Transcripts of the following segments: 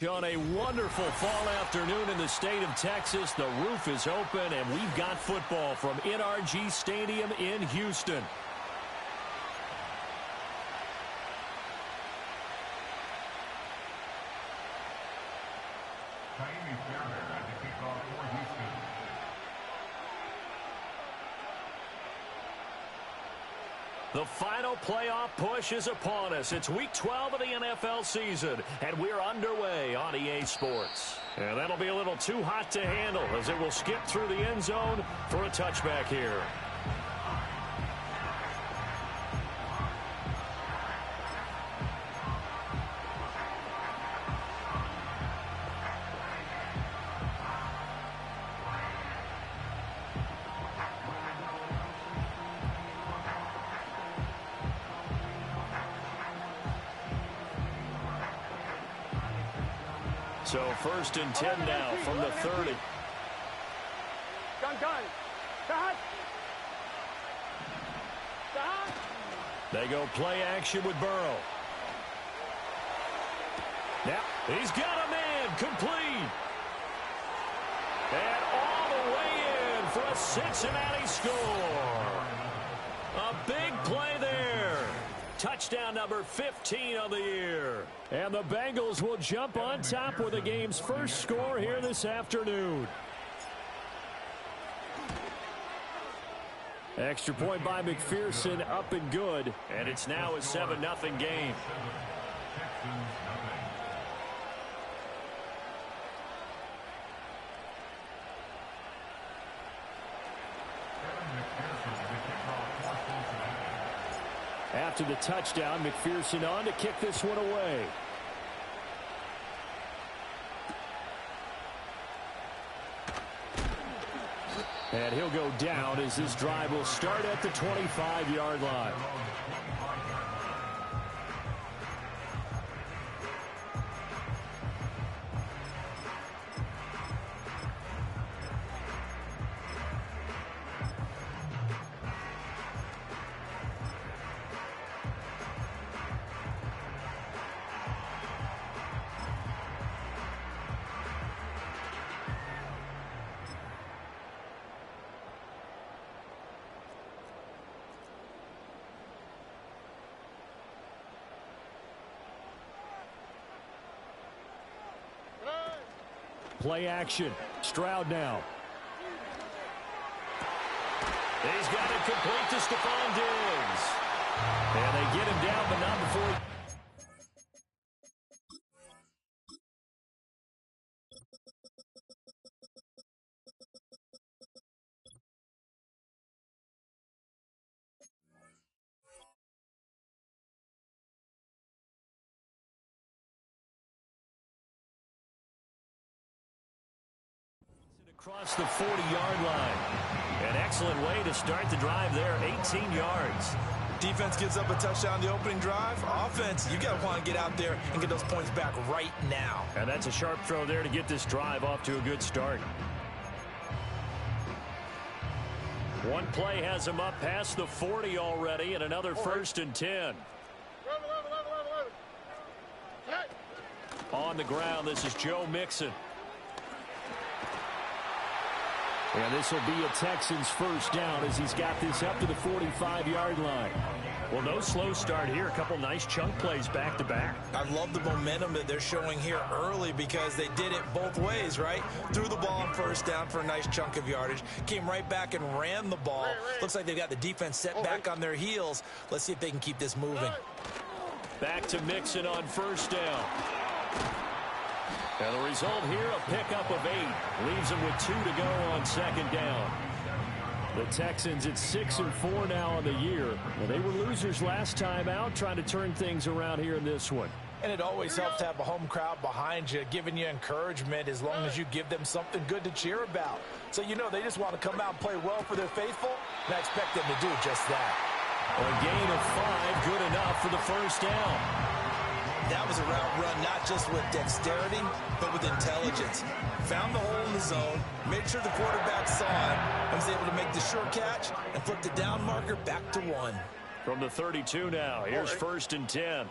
On a wonderful fall afternoon in the state of Texas, the roof is open, and we've got football from NRG Stadium in Houston. The final playoff push is upon us. It's Week 12 of the NFL season, and we're underway on EA Sports. And that'll be a little too hot to handle as it will skip through the end zone for a touchback here. So 1st and 10 now from the 30. They go play action with Burrow. Now he's got a man complete. And all the way in for a Cincinnati score. A big play there. Touchdown number 15 on the year. And the Bengals will jump on top with the game's first score here this afternoon. Extra point by McPherson, up and good. And it's now a 7-0 game. After the touchdown, McPherson on to kick this one away. And he'll go down as this drive will start at the 25-yard line. Play action. Stroud now. He's got it complete to Stephon Diggs. And they get him down, but not before he... Across the 40-yard line. An excellent way to start the drive there, 18 yards. Defense gives up a touchdown the opening drive. Offense, you got to want to get out there and get those points back right now. And that's a sharp throw there to get this drive off to a good start. One play has him up past the 40 already, and another 1st and 10. On the ground, this is Joe Mixon. And this will be a Texans first down as he's got this up to the 45-yard line. Well, no slow start here. A couple nice chunk plays back-to-back. I love the momentum that they're showing here early because they did it both ways, right? Threw the ball on first down for a nice chunk of yardage. Came right back and ran the ball. Looks like they've got the defense set back on their heels. Let's see if they can keep this moving. Back to Mixon on first down. And the result here, a pickup of 8. Leaves them with 2 to go on second down. The Texans at 6-4 now on the year. Well, they were losers last time out, trying to turn things around here in this one. And it always helps to have a home crowd behind you, giving you encouragement as long as you give them something good to cheer about. So you know they just want to come out and play well for their faithful, and I expect them to do just that. A gain of 5, good enough for the first down. That was a route run not just with dexterity, but with intelligence. Found the hole in the zone, made sure the quarterback saw it, and was able to make the sure catch and flip the down marker back to 1. From the 32 now, here's 1st and 10.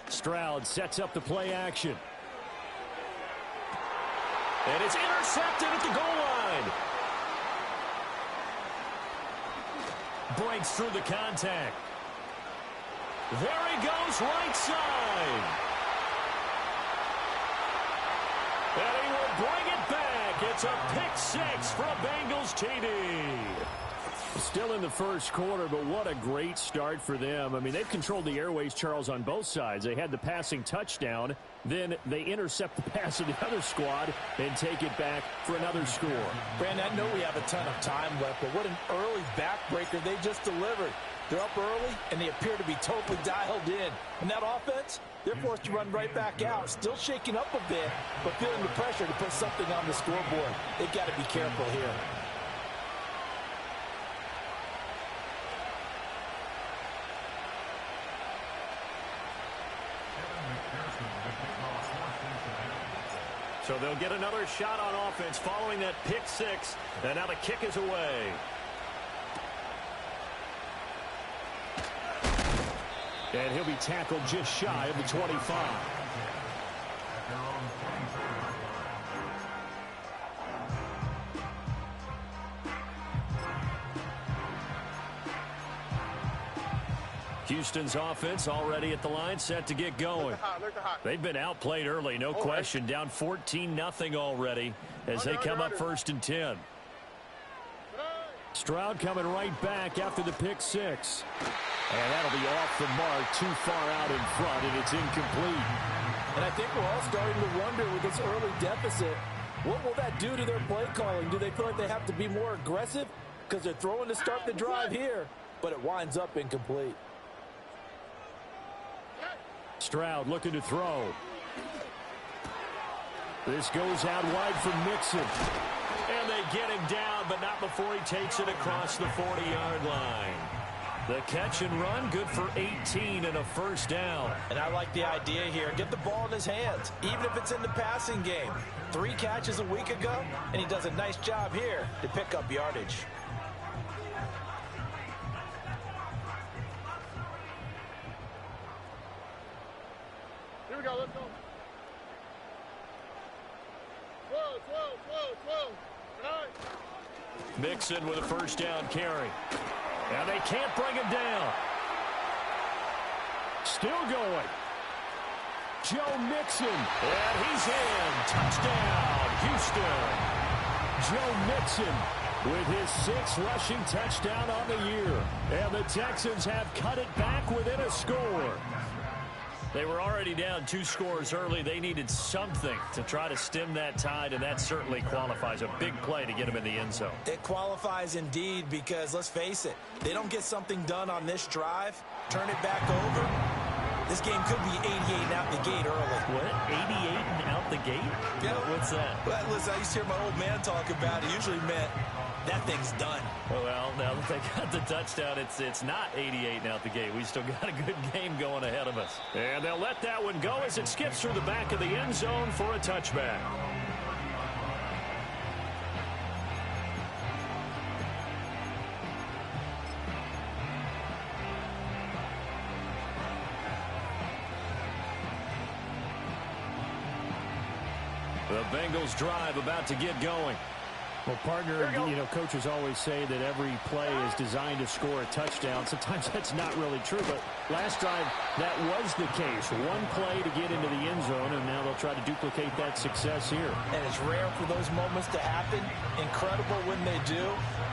Stroud sets up the play action. And it's intercepted at the goal line. Breaks through the contact. There he goes, right side. And he will bring it back. It's a pick six for a Bengals TD. Still in the first quarter, but what a great start for them. I mean, they've controlled the airways, Charles, on both sides. They had the passing touchdown. Then they intercept the pass of the other squad and take it back for another score. Brandon, I know we have a ton of time left, but what an early backbreaker they just delivered. They're up early, and they appear to be totally dialed in. And that offense, they're forced to run right back out. Still shaking up a bit, but feeling the pressure to put something on the scoreboard. They've got to be careful here. So they'll get another shot on offense following that pick six. And now the kick is away. And he'll be tackled just shy of the 25. Houston's offense already at the line, set to get going. They've been outplayed early, no question. Down 14-0 already as they come up 1st and 10. Stroud coming right back after the pick six. And that'll be off the mark, too far out in front, and it's incomplete. And I think we're all starting to wonder with this early deficit, what will that do to their play calling? Do they feel like they have to be more aggressive? Because they're throwing to start the drive here, but it winds up incomplete. Stroud looking to throw. This goes out wide for Mixon. And they get him down, but not before he takes it across the 40-yard line. The catch and run, good for 18 and a first down. And I like the idea here. Get the ball in his hands, even if it's in the passing game. 3 catches a week ago, and he does a nice job here to pick up yardage. Here we go, let's go. Whoa. Nice. Mixon with a first down carry. Now they can't bring him down. Still going. Joe Mixon. And he's in. Touchdown, Houston. Joe Mixon with his 6th rushing touchdown on the year. And the Texans have cut it back within a score. They were already down 2 scores early. They needed something to try to stem that tide, and that certainly qualifies. A big play to get them in the end zone. It qualifies indeed because, let's face it, they don't get something done on this drive, turn it back over, this game could be 88 and out the gate early. What? 88 and out the gate? Yeah. What's that? Well, listen, I used to hear my old man talk about it. It usually meant that thing's done. Well, now that they got the touchdown, it's not 88 and out the gate. We still got a good game going ahead of us. And they'll let that one go as it skips through the back of the end zone for a touchback. The Bengals drive about to get going. Well, partner, coaches always say that every play is designed to score a touchdown. Sometimes that's not really true, but last drive, that was the case. One play to get into the end zone, and now they'll try to duplicate that success here. And it's rare for those moments to happen. Incredible when they do.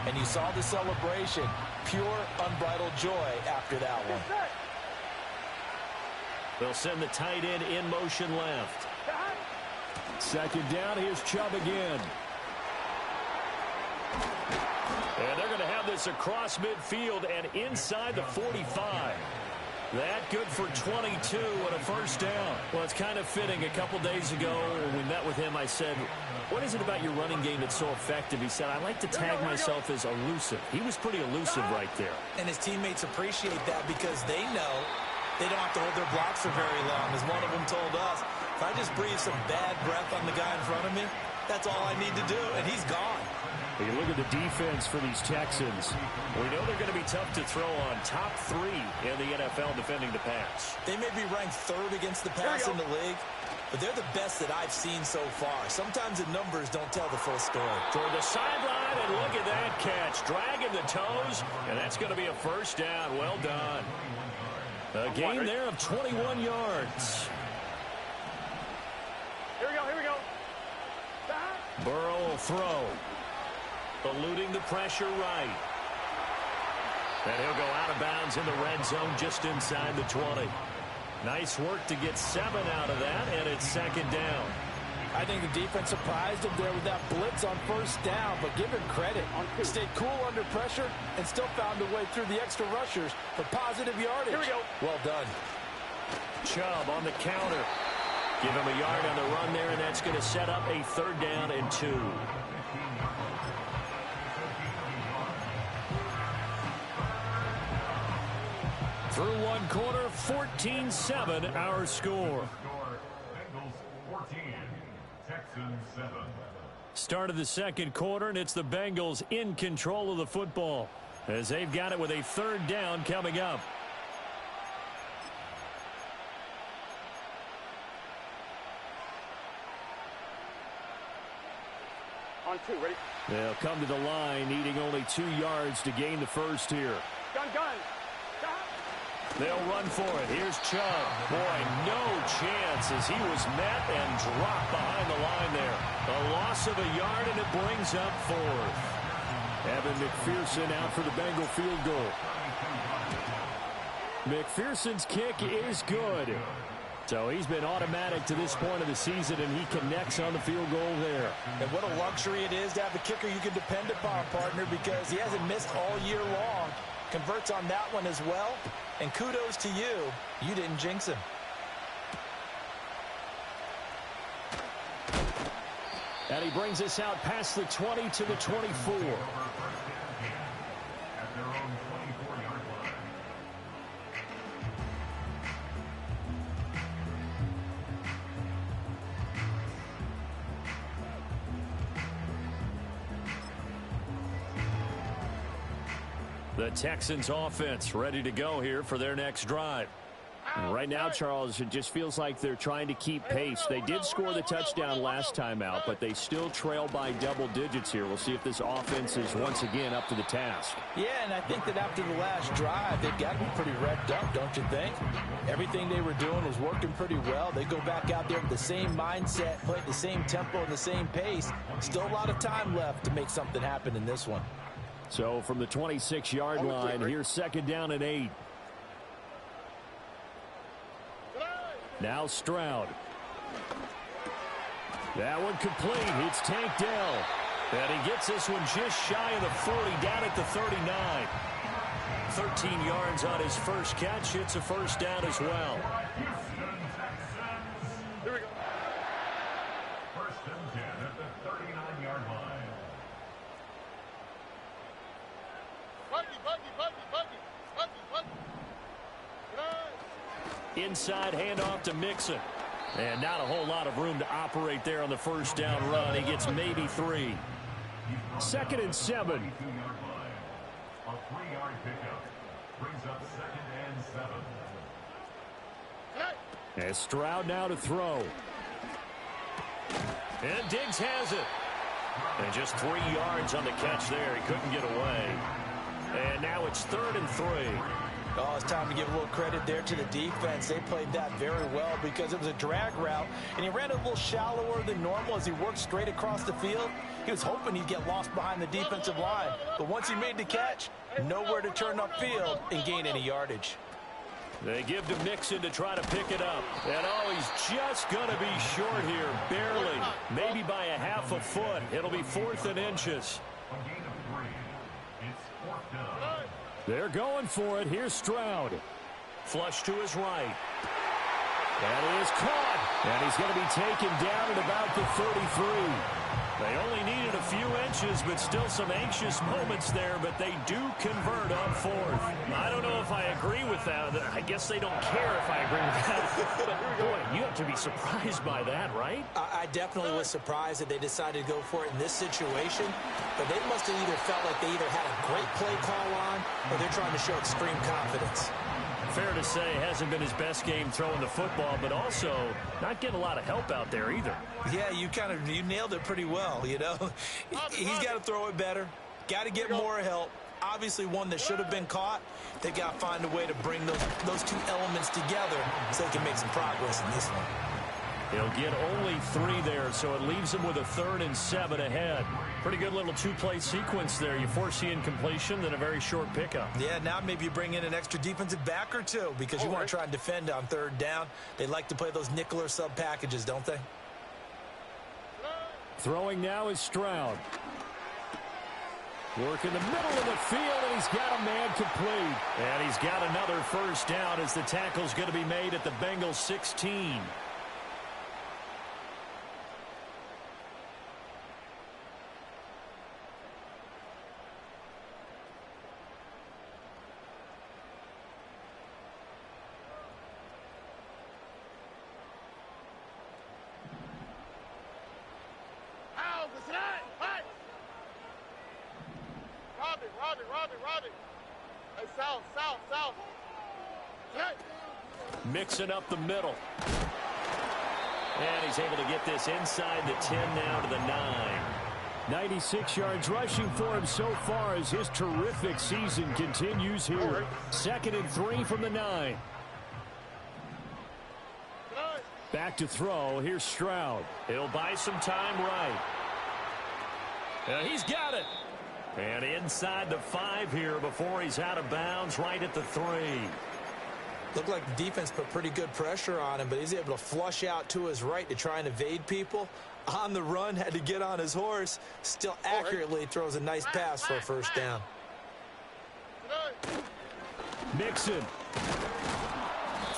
And you saw the celebration. Pure, unbridled joy after that one. They'll send the tight end in motion left. Second down, here's Chubb again. And they're going to have this across midfield and inside the 45. That good for 22 and a first down. Well, it's kind of fitting. A couple days ago when we met with him, I said, what is it about your running game that's so effective? He said, I like to tag myself as elusive. He was pretty elusive right there. And his teammates appreciate that because they know they don't have to hold their blocks for very long. As one of them told us, if I just breathe some bad breath on the guy in front of me, That's all I need to do, and he's gone. When you look at the defense for these Texans, we know they're going to be tough to throw on. Top 3 in the NFL defending the pass. They may be ranked 3rd against the pass in the league, but they're the best that I've seen so far. Sometimes the numbers don't tell the full story. Toward the sideline, and look at that catch. Dragging the toes, and that's going to be a first down. Well done. A gain there of 21 yards. Here we go, here we go. Burrow will throw. Eluding the pressure right. And he'll go out of bounds in the red zone just inside the 20. Nice work to get 7 out of that, and it's 2nd down. I think the defense surprised him there with that blitz on 1st down, but give him credit. He stayed cool under pressure and still found a way through the extra rushers for positive yardage. Here we go. Well done. Chubb on the counter. Give him a yard on the run there, and that's going to set up a 3rd down and 2. Through 1 quarter, 14-7 our score. Bengals 14, Texans 7. Start of the 2nd quarter, and it's the Bengals in control of the football as they've got it with a 3rd down coming up. On 2, ready? They'll come to the line, needing only 2 yards to gain the first here. Gun. They'll run for it. Here's Chubb. Boy, no chance as he was met and dropped behind the line there. A loss of a yard, and it brings up 4th. Evan McPherson out for the Bengal field goal. McPherson's kick is good. So he's been automatic to this point of the season, and he connects on the field goal there. And what a luxury it is to have a kicker you can depend upon, partner, because he hasn't missed all year long. Converts on that one as well. And kudos to you. You didn't jinx him. And he brings us out past the 20 to the 24. At their own 24-yard line. The Texans offense ready to go here for their next drive. Right now, Charles, it just feels like they're trying to keep pace. They did score the touchdown last time out, but they still trail by double digits here. We'll see if this offense is once again up to the task. Yeah, and I think that after the last drive, they've got to be pretty revved up, don't you think? Everything they were doing was working pretty well. They go back out there with the same mindset, play at the same tempo and the same pace. Still a lot of time left to make something happen in this one. So from the 26-yard line, here's 2nd down and 8. Now Stroud. That one complete. It's Tank Dell. And he gets this one just shy of the 40, down at the 39. 13 yards on his first catch. It's a 1st down as well. Here we go. 1st and 10 at the 39-yard line. Inside handoff to Mixon. And not a whole lot of room to operate there on the 1st down run. He gets maybe 3. 2nd and 7. 2-yard line. A 3-yard pickup brings up 2nd and 7. And Stroud now to throw. And Diggs has it. And just 3 yards on the catch there. He couldn't get away. And now it's 3rd and 3. Oh, it's time to give a little credit there to the defense. They played that very well because it was a drag route, and he ran a little shallower than normal as he worked straight across the field. He was hoping he'd get lost behind the defensive line, but once he made the catch, nowhere to turn upfield and gain any yardage. They give to Mixon to try to pick it up. And oh, he's just going to be short here, barely, maybe by a half a foot. It'll be 4th and inches. A gain of 3. It's 4th down. They're going for it. Here's Stroud. Flush to his right. And he is caught. And he's going to be taken down at about the 33. They only needed a few catches, but still some anxious moments there, but they do convert on fourth. I don't know if I agree with that. I guess they don't care if I agree with that. But, boy, you have to be surprised by that, right? I definitely was surprised that they decided to go for it in this situation, but they must have either felt like they either had a great play call on or they're trying to show extreme confidence. Fair to say, hasn't been his best game throwing the football, but also not getting a lot of help out there either. Yeah, you nailed it pretty well, you know. He's got to throw it better, got to get more help. Obviously one that should have been caught. They've got to find a way to bring those two elements together so they can make some progress in this one. He'll get only 3 there, so it leaves him with a 3rd and 7 ahead. Pretty good little 2-play sequence there. You force the incompletion, then a very short pickup. Yeah, now maybe you bring in an extra defensive back or two because you want to try and defend on 3rd down. They like to play those nickel or sub packages, don't they? Throwing now is Stroud. Work in the middle of the field, and he's got a man complete. And he's got another first down as the tackle's going to be made at the Bengals 16. Robbie. Hey, south. Hey. Mixing up the middle. And he's able to get this inside the 10 now to the 9. 96 yards rushing for him so far as his terrific season continues here. 2nd and 3 from the 9. Back to throw. Here's Stroud. He'll buy some time right. He's got it. And inside the 5 here before he's out of bounds right at the 3. Looked like the defense put pretty good pressure on him, but he's able to flush out to his right to try and evade people. On the run, had to get on his horse. Still accurately throws a nice pass for a first down. Mixon.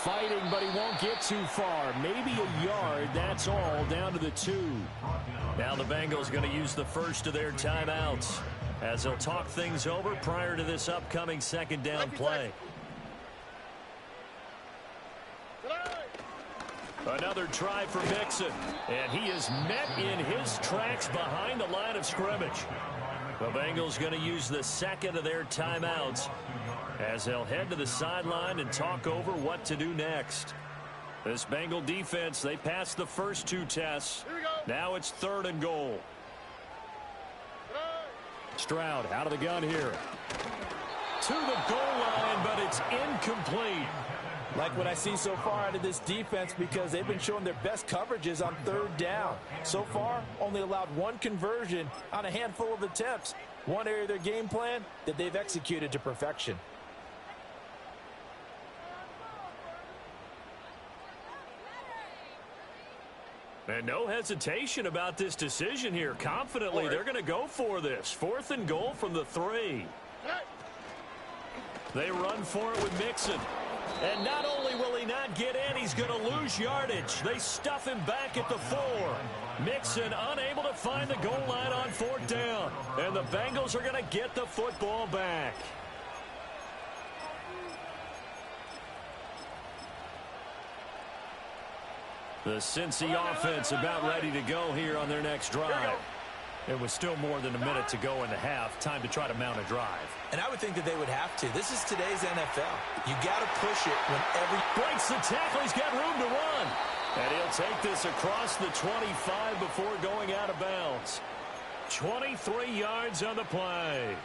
Fighting, but he won't get too far. Maybe a yard, that's all, down to the 2. Now the Bengals going to use the first of their timeouts as they'll talk things over prior to this upcoming 2nd down play. Another try for Mixon, and he is met in his tracks behind the line of scrimmage. The Bengals going to use the 2nd of their timeouts as they'll head to the sideline and talk over what to do next. This Bengal defense, they passed the first 2 tests. Now it's 3rd and goal. Stroud out of the gun here. To the goal line, but it's incomplete. Like what I see so far out of this defense because they've been showing their best coverages on 3rd down. So far, only allowed 1 conversion on a handful of attempts. One area of their game plan that they've executed to perfection. And no hesitation about this decision here. Confidently, they're going to go for this. 4th and goal from the 3. They run for it with Mixon. And not only will he not get in, he's going to lose yardage. They stuff him back at the 4. Mixon unable to find the goal line on 4th down. And the Bengals are going to get the football back. The Cincy offense about ready to go here on their next drive. It was still more than a minute to go in the half. Time to try to mount a drive. And I would think that they would have to. This is today's NFL. You got to push it when breaks the tackle. He's got room to run. And he'll take this across the 25 before going out of bounds. 23 yards on the play.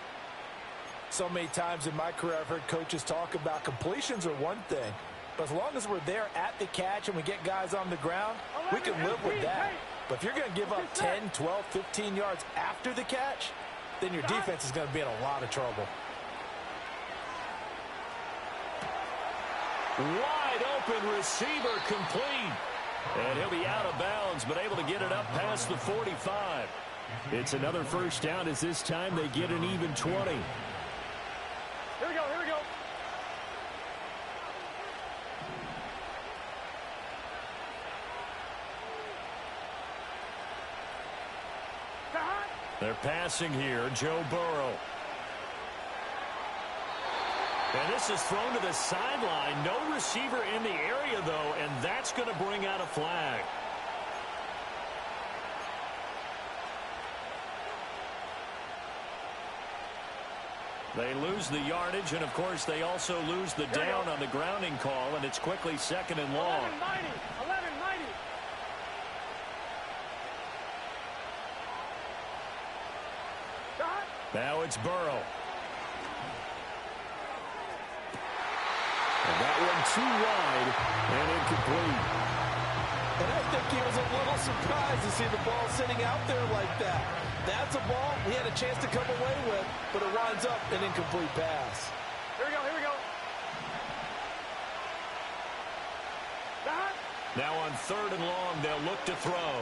So many times in my career, I've heard coaches talk about completions are one thing. But as long as we're there at the catch and we get guys on the ground, we can live with that. But if you're going to give up 10, 12, 15 yards after the catch, then your defense is going to be in a lot of trouble. Wide open receiver complete. And he'll be out of bounds, but able to get it up past the 45. It's another first down as this time they get an even 20. Here we go. They're passing here, Joe Burrow. And this is thrown to the sideline. No receiver in the area, though, and that's going to bring out a flag. They lose the yardage, and, of course, they also lose the down on the grounding call, and it's quickly 2nd and long. 11-90. 11-90. Now it's Burrow. And that one too wide and incomplete. And I think he was a little surprised to see the ball sitting out there like that. That's a ball he had a chance to come away with, but it winds up an incomplete pass. Here we go, here we go. Now on 3rd and long, they'll look to throw.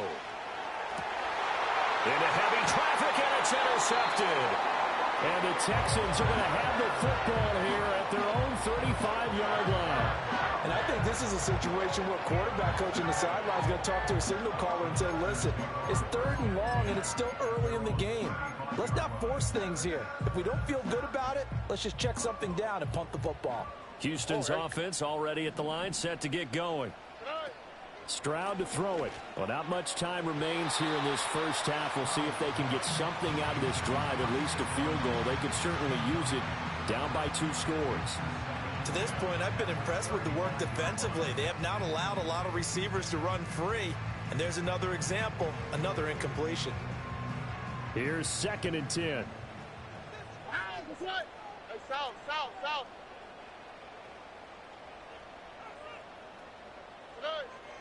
Into heavy traffic, and it's intercepted. And the Texans are going to have the football here at their own 35-yard line. And I think this is a situation where quarterback coach in the sideline is going to talk to a signal caller and say, listen, it's 3rd and long, and it's still early in the game. Let's not force things here. If we don't feel good about it, let's just check something down and punt the football. Houston's offense already at the line, set to get going. Stroud to throw it. Well, not much time remains here in this first half. We'll see if they can get something out of this drive, at least a field goal. They could certainly use it down by 2 scores. To this point, I've been impressed with the work defensively. They have not allowed a lot of receivers to run free. And there's another example, another incompletion. Here's 2nd and 10. Hey, south, south, south.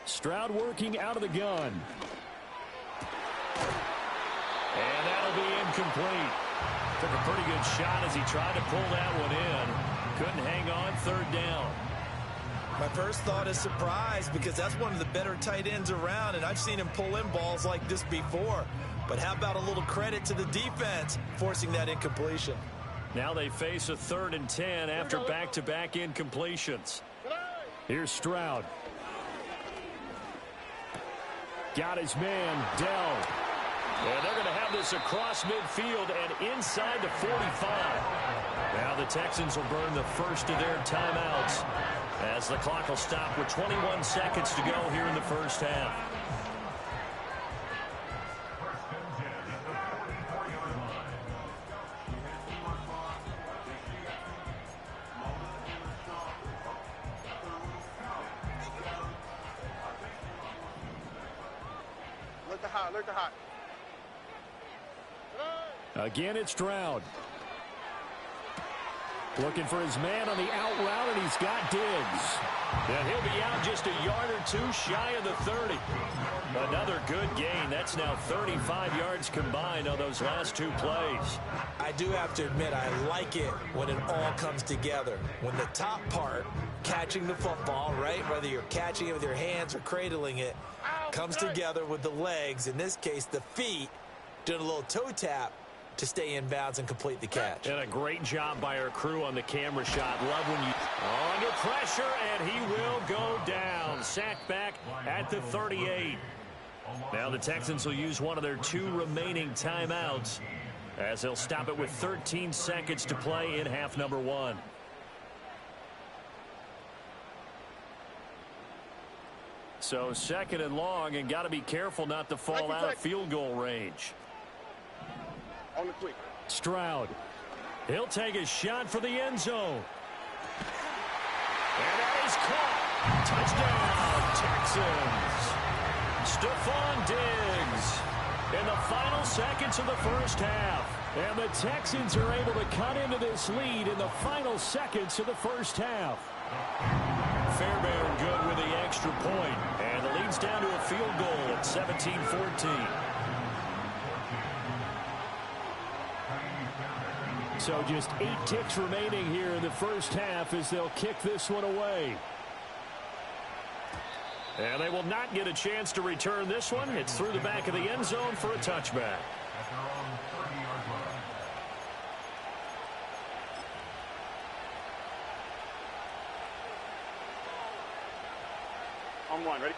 Stroud working out of the gun. And that'll be incomplete. Took a pretty good shot as he tried to pull that one in. Couldn't hang on, 3rd down. My first thought is surprise, because that's one of the better tight ends around, and I've seen him pull in balls like this before. But how about a little credit to the defense forcing that incompletion? Now they face a 3rd and 10 after back-to-back incompletions. Here's Stroud. Got his man, Dell. And they're going to have this across midfield and inside the 45. Now the Texans will burn the first of their timeouts as the clock will stop with 21 seconds to go here in the first half. Look the hot. Again, it's Stroud. Looking for his man on the out route, and he's got Diggs. And he'll be out just a yard or two shy of the 30. Another good gain. That's now 35 yards combined on those last 2 plays. I do have to admit, I like it when it all comes together. When the top part, catching the football, right, whether you're catching it with your hands or cradling it, comes together with the legs, in this case the feet, doing a little toe tap to stay in bounds and complete the catch. And a great job by our crew on the camera shot. Love when you under pressure, and he will go down. Sacked back at the 38. Now the Texans will use one of their 2 remaining timeouts as they'll stop it with 13 seconds to play in half number 1. So 2nd and long, and got to be careful not to fall out of field goal range. On the quick. Stroud. He'll take a shot for the end zone. And that is caught. Touchdown, Texans. Stephon Diggs in the final seconds of the first half. And the Texans are able to cut into this lead in the final seconds of the first half. Fairbairn good with the extra point. And the lead's down to a field goal at 17-14. So just 8 ticks remaining here in the first half as they'll kick this one away. And they will not get a chance to return this one. It's through the back of the end zone for a touchback. On 1, ready?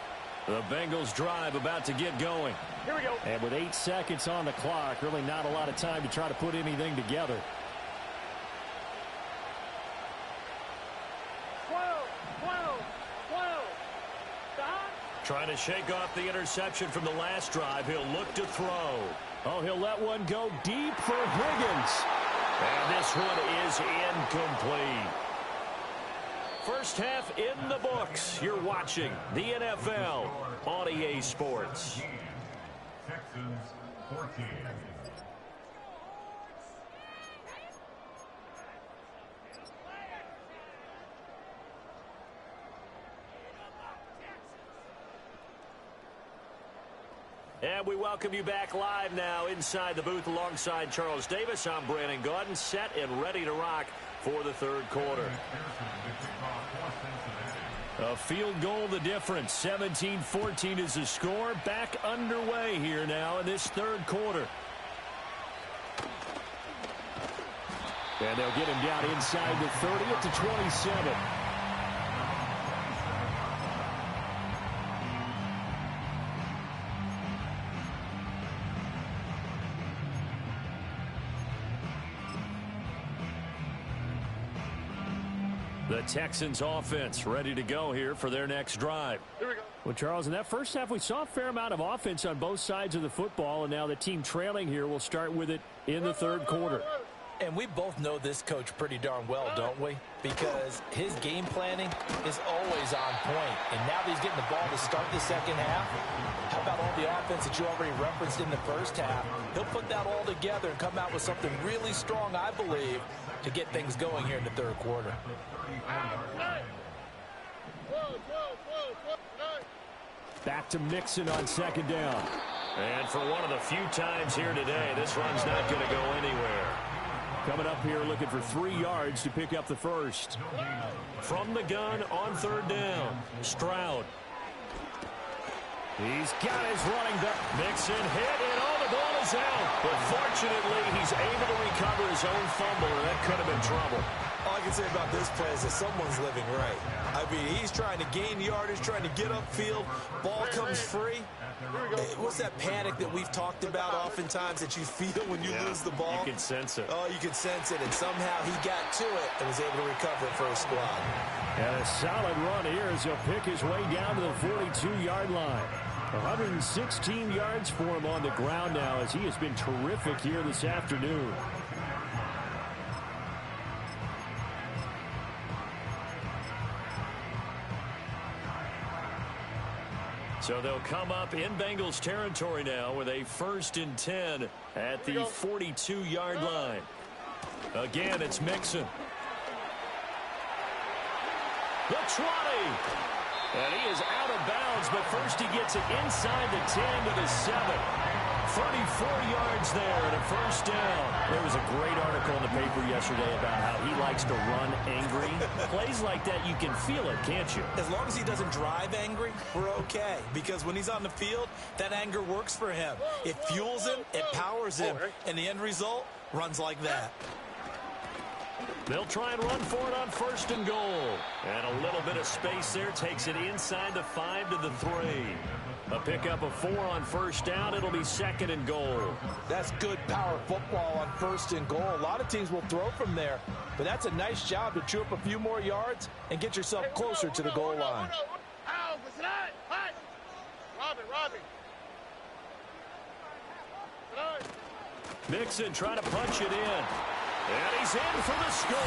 The Bengals drive about to get going. Here we go. And with 8 seconds on the clock, really not a lot of time to try to put anything together. 12. Stop. Trying to shake off the interception from the last drive. He'll look to throw. Oh, he'll let one go deep for Higgins. And this one is incomplete. First half in the books. You're watching the NFL on EA Sports. Texans 14. And we welcome you back live now inside the booth alongside Charles Davis. I'm Brandon Gaudin, set and ready to rock for the third quarter. A field goal the difference. 17-14 is the score. Back underway here now in this third quarter. And they'll get him down inside the 30 at the 27. The Texans offense ready to go here for their next drive. Here we go. Well, Charles, in that first half, we saw a fair amount of offense on both sides of the football, and now the team trailing here will start with it in the third quarter. And we both know this coach pretty darn well, don't we? Because his game planning is always on point. And now that he's getting the ball to start the second half, how about all the offense that you already referenced in the first half? He'll put that all together and come out with something really strong, I believe, to get things going here in the third quarter. Back to Mixon on second down. And for one of the few times here today, this run's not going to go anywhere. Coming up here looking for 3 yards to pick up the first. From the gun on third down, Stroud. He's got his running back. Mixon hit, and all the ball is out. But fortunately, he's able to recover his own fumble, and that could have been trouble. All I can say about this play is that someone's living right. I mean, he's trying to gain yardage, trying to get upfield. Ball comes free. What's that panic that we've talked about oftentimes that you feel when you lose the ball? You can sense it. Oh, you can sense it, and somehow he got to it and was able to recover it for his squad. And a solid run here as he'll pick his way down to the 42-yard line. 116 yards for him on the ground now as he has been terrific here this afternoon. So they'll come up in Bengals territory now with a 1st and 10 at the 42-yard line. Again, it's Mixon. The 20. And he is out of bounds, but first he gets it inside the 10 to the 7. 34 yards there and a first down. There was a great article in the paper yesterday about how he likes to run angry. Plays like that, you can feel it, can't you? As long as he doesn't drive angry, we're okay. Because when he's on the field, that anger works for him. It fuels him, it powers him, and the end result runs like that. They'll try and run for it on 1st and goal. And a little bit of space there takes it inside the 5 to the 3. A pickup of 4 on 1st down. It'll be 2nd and goal. That's good power football on 1st and goal. A lot of teams will throw from there, but that's a nice job to chew up a few more yards and get yourself closer to the goal line. Mixon trying to punch it in. And he's in for the score.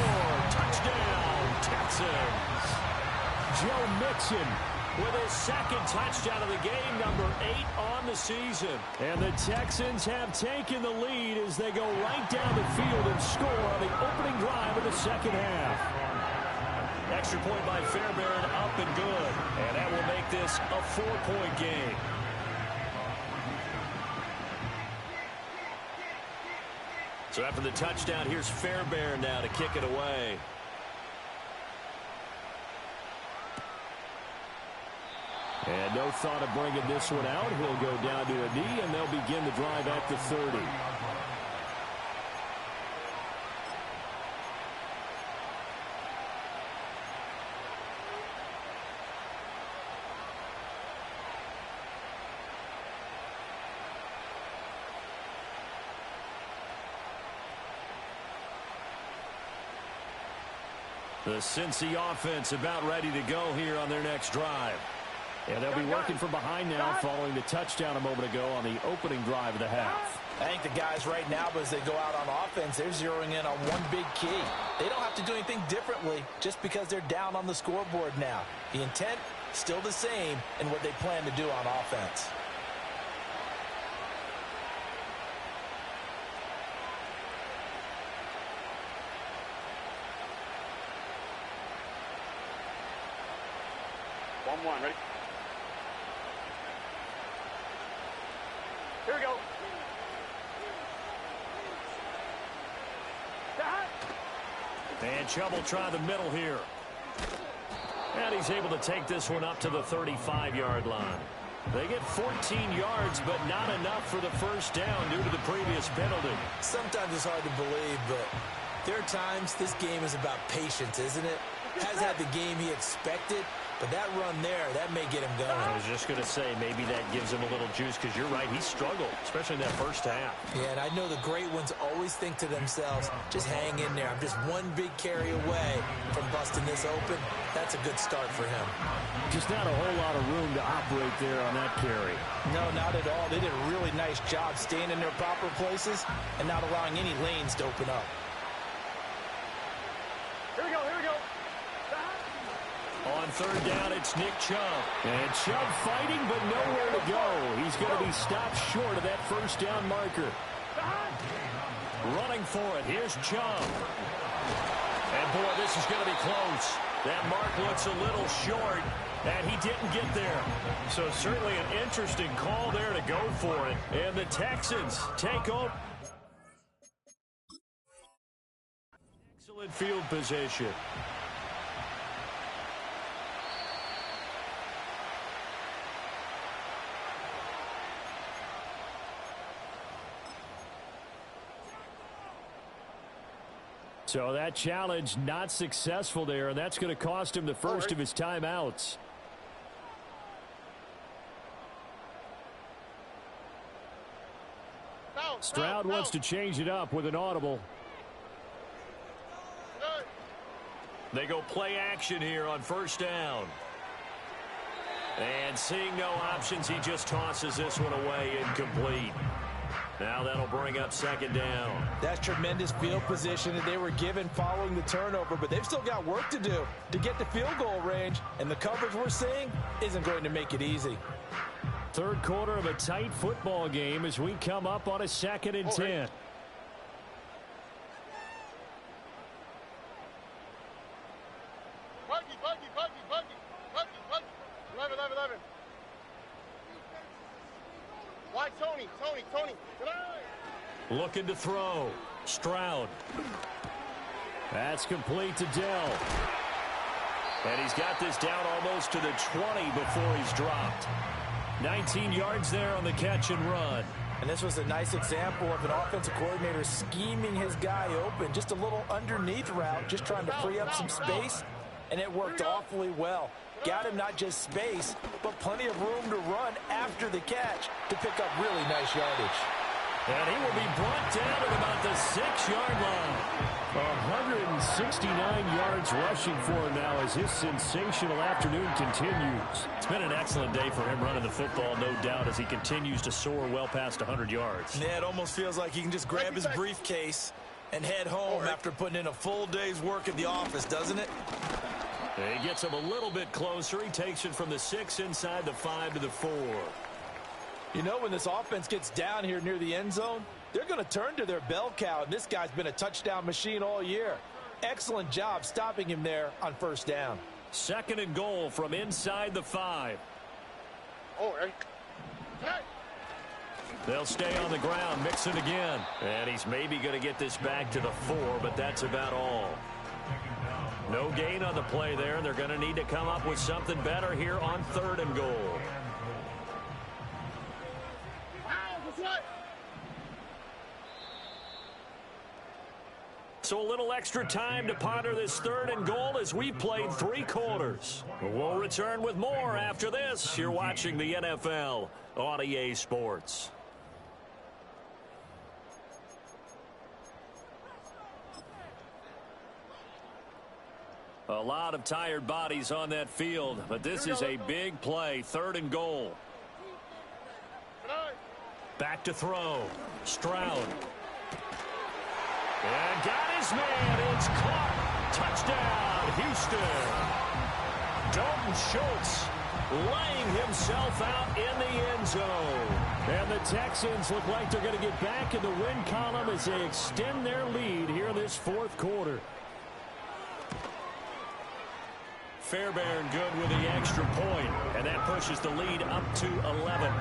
Touchdown, Texans. Joe Mixon with his 2nd touchdown of the game, number 8 on the season. And the Texans have taken the lead as they go right down the field and score on the opening drive of the second half. Extra point by Fairbairn, up and good. And that will make this a 4-point game. So after the touchdown, here's Fairbairn now to kick it away. And no thought of bringing this one out. He'll go down to a knee, and they'll begin the drive at the 30. The Cincy offense about ready to go here on their next drive. And they'll be working from behind now following the touchdown a moment ago on the opening drive of the half. I think the guys right now, as they go out on offense, they're zeroing in on one big key. They don't have to do anything differently just because they're down on the scoreboard now. The intent, still the same in what they plan to do on offense. One, ready? Here we go. And Chubb will try the middle here. And he's able to take this one up to the 35-yard line. They get 14 yards, but not enough for the first down due to the previous penalty. Sometimes it's hard to believe, but there are times this game is about patience, isn't it? Has had the game he expected, but that run there, that may get him going. I was just going to say, maybe that gives him a little juice, because you're right, he struggled, especially in that first half. Yeah, and I know the great ones always think to themselves, just hang in there. I'm just one big carry away from busting this open. That's a good start for him. Just not a whole lot of room to operate there on that carry. No, not at all. They did a really nice job staying in their proper places and not allowing any lanes to open up. Here we go, here we go. On third down, it's Nick Chubb. And Chubb fighting, but nowhere to go. He's going to be stopped short of that first down marker. Running for it, here's Chubb. And boy, this is going to be close. That mark looks a little short, and he didn't get there. So certainly an interesting call there to go for it. And the Texans take over. Excellent field position. So that challenge not successful there, and that's going to cost him the first of his timeouts. Stroud wants to change it up with an audible. They go play action here on first down. And seeing no options, he just tosses this one away incomplete. Now that'll bring up second down. That's tremendous field position that they were given following the turnover, but they've still got work to do to get the field goal range, and the coverage we're seeing isn't going to make it easy. Third quarter of a tight football game as we come up on a 2nd and 10. Buggy. 11. Why, Tony? Looking to throw. Stroud. That's complete to Dell. And he's got this down almost to the 20 before he's dropped. 19 yards there on the catch and run. And this was a nice example of an offensive coordinator scheming his guy open. Just a little underneath route, just trying to free up some space, and it worked awfully well. Got him not just space, but plenty of room to run after the catch to pick up really nice yardage. And he will be brought down at about the 6-yard line. 169 yards rushing for him now as his sensational afternoon continues. It's been an excellent day for him running the football, no doubt, as he continues to soar well past 100 yards. Yeah, it almost feels like he can just grab his briefcase and head home after putting in a full day's work at the office, doesn't it? He gets him a little bit closer. He takes it from the 6 inside the 5 to the 4. You know, when this offense gets down here near the end zone, they're going to turn to their bell cow, and this guy's been a touchdown machine all year. Excellent job stopping him there on first down. 2nd and goal from inside the 5. They'll stay on the ground, mix it again. And he's maybe going to get this back to the 4, but that's about all. No gain on the play there, and they're going to need to come up with something better here on 3rd and goal. So a little extra time to ponder this 3rd and goal as we played 3 quarters. We'll return with more after this. You're watching the NFL on EA Sports. A lot of tired bodies on that field, but this is a big play. 3rd and goal. Back to throw. Stroud. And got his man. It's caught. Touchdown, Houston. Dalton Schultz laying himself out in the end zone. And the Texans look like they're going to get back in the win column as they extend their lead here in this 4th quarter. Fairbairn good with the extra point, and that pushes the lead up to 11.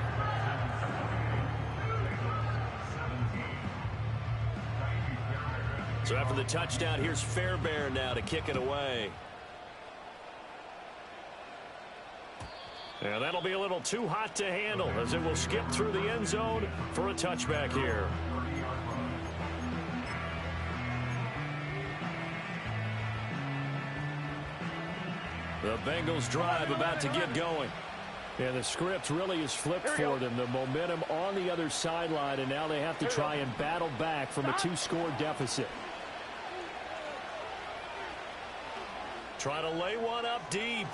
So after the touchdown, here's Fairbairn now to kick it away. And that'll be a little too hot to handle as it will skip through the end zone for a touchback here. The Bengals drive about to get going. And the script really is flipped for them. The momentum on the other sideline, and now they have to try and battle back from a 2-score deficit. Try to lay one up deep.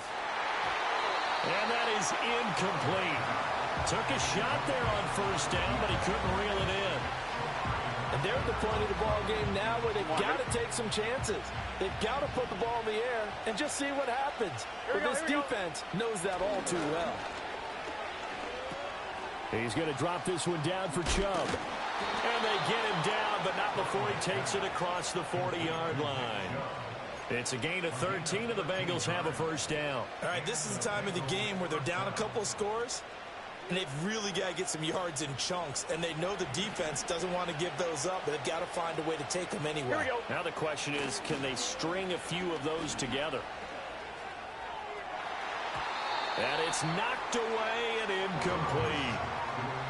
And that is incomplete. Took a shot there on 1st down, but he couldn't reel it in. And they're at the point of the ball game now where they've got to take some chances. They've got to put the ball in the air and just see what happens. But this defense knows that all too well. He's going to drop this one down for Chubb. And they get him down, but not before he takes it across the 40-yard line. It's a gain of 13, and the Bengals have a 1st down. All right, this is the time of the game where they're down a couple of scores, and they've really got to get some yards in chunks, and they know the defense doesn't want to give those up, but they've got to find a way to take them anyway. Here we go. Now the question is, can they string a few of those together? And it's knocked away and incomplete.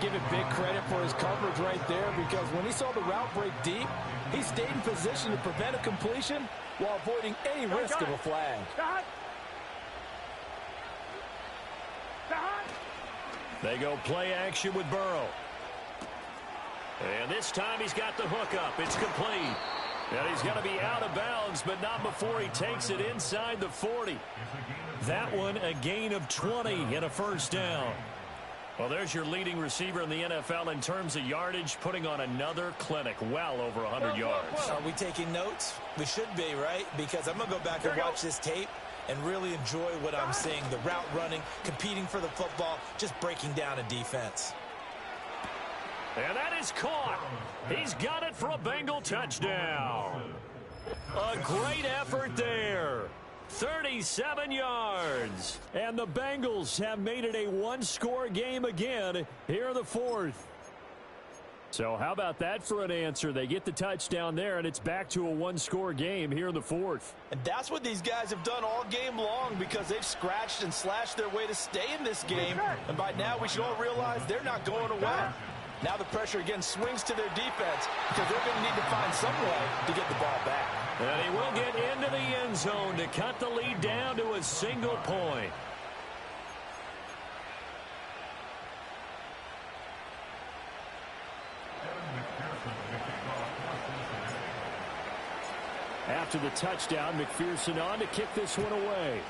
Give it big credit for his coverage right there, because when he saw the route break deep, he stayed in position to prevent a completion while avoiding any risk of a flag. They go play action with Burrow. And this time he's got the hook up. It's complete. And he's going to be out of bounds, but not before he takes it inside the 40. That one a gain of 20 and a 1st down. Well, there's your leading receiver in the NFL in terms of yardage, putting on another clinic, well over 100 yards. Are we taking notes? We should be, right? Because I'm going to go back and watch this tape and really enjoy what I'm seeing. The route running, competing for the football, just breaking down a defense. And that is caught. He's got it for a Bengal touchdown. A great effort there. 37 yards. And the Bengals have made it a 1-score game again here in the 4th. So how about that for an answer? They get the touchdown there, and it's back to a 1-score game here in the 4th. And that's what these guys have done all game long, because they've scratched and slashed their way to stay in this game. And by now we should all realize they're not going away. Now the pressure again swings to their defense, because they're going to need to find some way to get the ball back. And he will get into the end zone to cut the lead down to a single point. After the touchdown, McPherson on to kick this one away.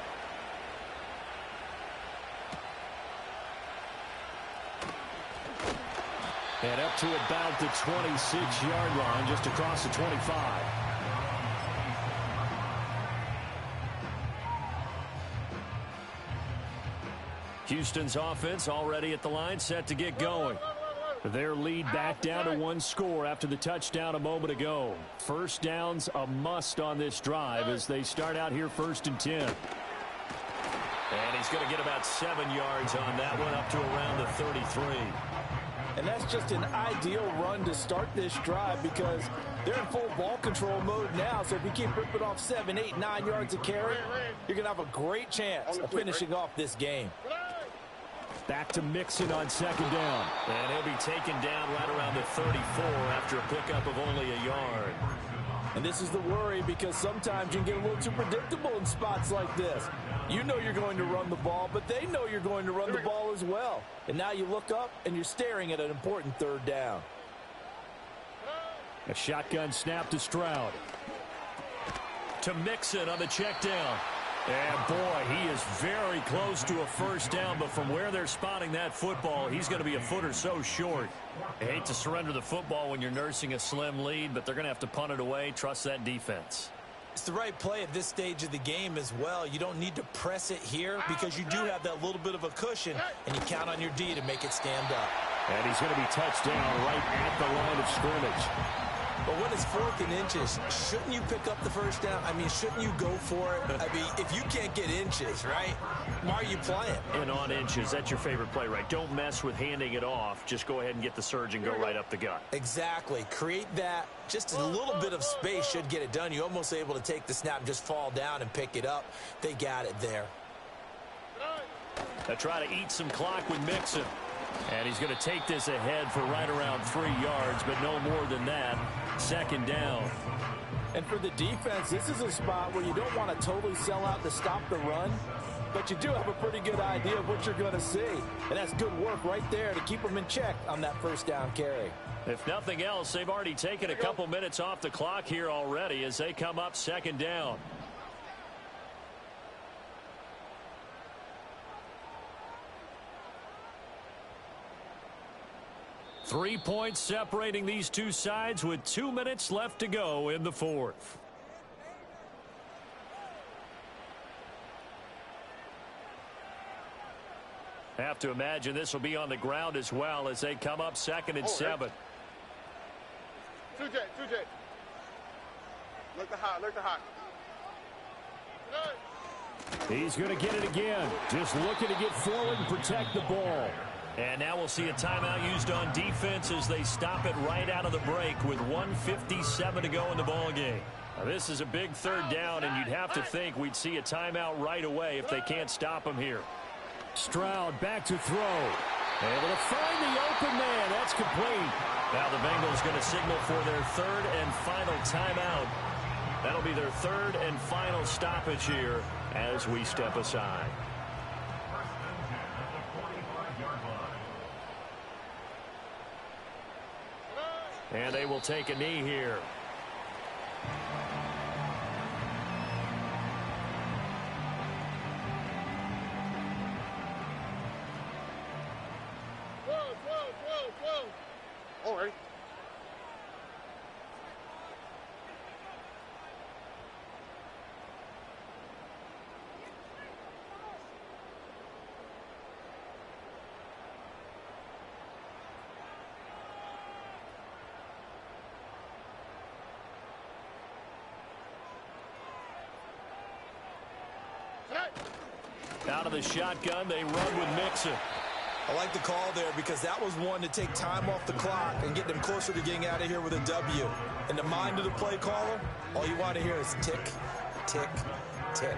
And up to about the 26-yard line, just across the 25. Houston's offense already at the line, set to get going. Their lead back down to 1 score after the touchdown a moment ago. 1st down's a must on this drive as they start out here 1st and 10. And he's going to get about 7 yards on that one, up to around the 33. And that's just an ideal run to start this drive, because they're in full ball control mode now. So if you keep ripping off 7, 8, 9 yards of carry, you're going to have a great chance of finishing off this game. Back to Mixon on 2nd down. And he'll be taken down right around the 34 after a pickup of only a yard. And this is the worry, because sometimes you can get a little too predictable in spots like this. You know you're going to run the ball, but they know you're going to run the ball as well. And now you look up and you're staring at an important 3rd down. A shotgun snap to Stroud. to Mixon on the check down. And, boy, he is very close to a first down, but from where they're spotting that football, he's going to be a foot or so short. I hate to surrender the football when you're nursing a slim lead, but they're going to have to punt it away. Trust that defense. It's the right play at this stage of the game as well. You don't need to press it here because you do have that little bit of a cushion, and you count on your D to make it stand up. And he's going to be touched down right at the line of scrimmage. But when it's 4th and inches, shouldn't you pick up the first down? I mean, shouldn't you go for it? I mean, if you can't get inches, right, why are you playing? And on inches, that's your favorite play, right? Don't mess with handing it off. Just go ahead and get the surge and go right up the gut. Exactly. Create that. Just a little bit of space should get it done. You're almost able to take the snap and just fall down and pick it up. They got it there. They try to eat some clock with Mixon. And he's going to take this ahead for right around 3 yards, but no more than that. 2nd down. And for the defense, this is a spot where you don't want to totally sell out to stop the run, but you do have a pretty good idea of what you're going to see. And that's good work right there to keep them in check on that first down carry. If nothing else, they've already taken a couple minutes off the clock here already as they come up 2nd down. Three points separating these two sides with 2 minutes left to go in the 4th. Have to imagine this will be on the ground as well as they come up 2nd and 7. 2J. Look the high. He's going to get it again. Just looking to get forward and protect the ball. And now we'll see a timeout used on defense as they stop it right out of the break with 1:57 to go in the ball game. Now, this is a big 3rd down, and you'd have to think we'd see a timeout right away if they can't stop him here. Stroud back to throw. Able to find the open man. That's complete. Now the Bengals going to signal for their 3rd and final timeout. That'll be their 3rd and final stoppage here as we step aside. And they will take a knee here. Whoa. All right. Out of the shotgun, they run with Mixon. I like the call there because that was one to take time off the clock and get them closer to getting out of here with a W. In the mind of the play caller, all you want to hear is tick, tick, tick.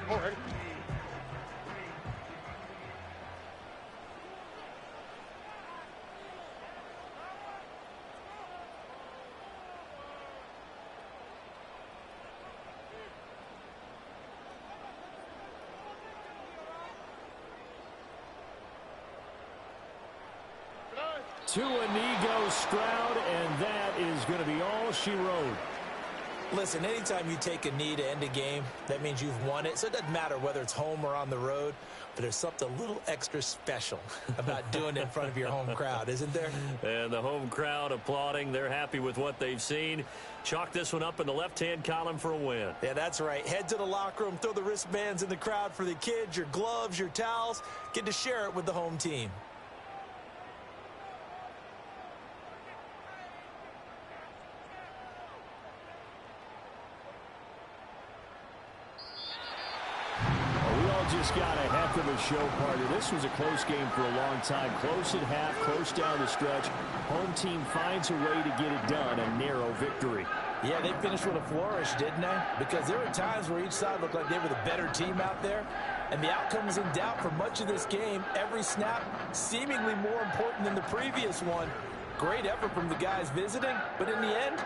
All right. To a knee goes Stroud, and that is going to be all she wrote. Listen, anytime you take a knee to end a game, that means you've won it. So it doesn't matter whether it's home or on the road, but there's something a little extra special about doing it in front of your home crowd, isn't there? And the home crowd applauding. They're happy with what they've seen. Chalk this one up in the left-hand column for a win. Yeah, that's right. Head to the locker room, throw the wristbands in the crowd for the kids, your gloves, your towels. Get to share it with the home team. Just got a heck of a show, partner. This was a close game for a long time. Close at half, close down the stretch. Home team finds a way to get it done. A narrow victory. Yeah, they finished with a flourish, didn't they? Because there were times where each side looked like they were the better team out there. And the outcome was in doubt for much of this game. Every snap seemingly more important than the previous one. Great effort from the guys visiting, but in the end,